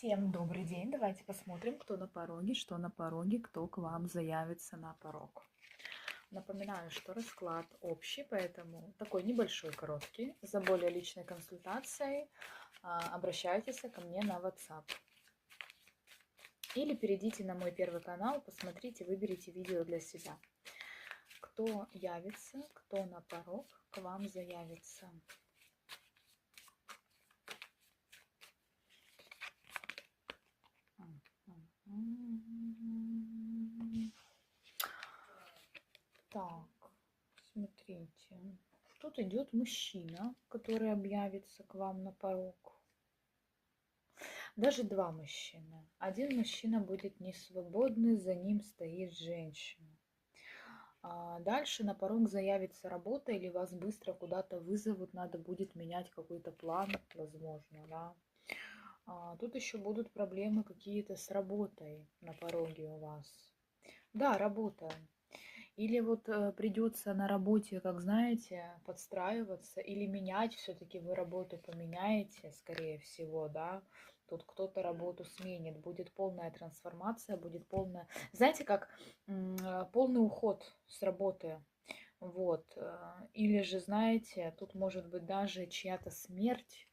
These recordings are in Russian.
Всем добрый день. Давайте посмотрим, кто на пороге, что на пороге, кто к вам заявится на порог. Напоминаю, что расклад общий, поэтому такой небольшой, короткий. За более личной консультацией обращайтесь ко мне на WhatsApp. Или перейдите на мой первый канал, посмотрите, выберите видео для себя. Кто явится, кто на порог к вам заявится. Так, смотрите. Тут идет мужчина, который объявится к вам на порог. Даже два мужчины. Один мужчина будет не свободный, за ним стоит женщина. Дальше на порог заявится работа или вас быстро куда-то вызовут, надо будет менять какой-то план, возможно, да. Тут еще будут проблемы какие-то с работой на пороге у вас. Да, работа. Или вот придется на работе, как знаете, подстраиваться или менять, все-таки вы работу поменяете, скорее всего, да. Тут кто-то работу сменит, будет полная трансформация, будет полная, знаете, как полный уход с работы. Вот. Или же, знаете, тут может быть даже чья-то смерть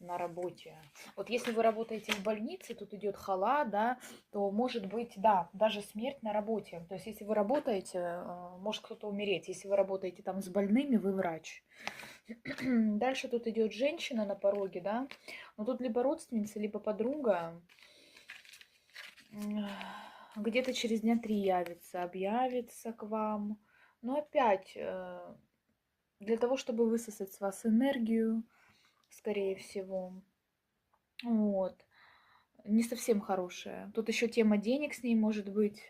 на работе. Вот если вы работаете в больнице, тут идет хала, да, то может быть, да, даже смерть на работе. То есть если вы работаете, может кто-то умереть. Если вы работаете там с больными, вы врач. Дальше тут идет женщина на пороге, да. Но тут либо родственница, либо подруга. Где-то через дня 3 явится, объявится к вам. Но опять, для того, чтобы высосать с вас энергию, скорее всего. Вот. Не совсем хорошая. Тут еще тема денег с ней может быть.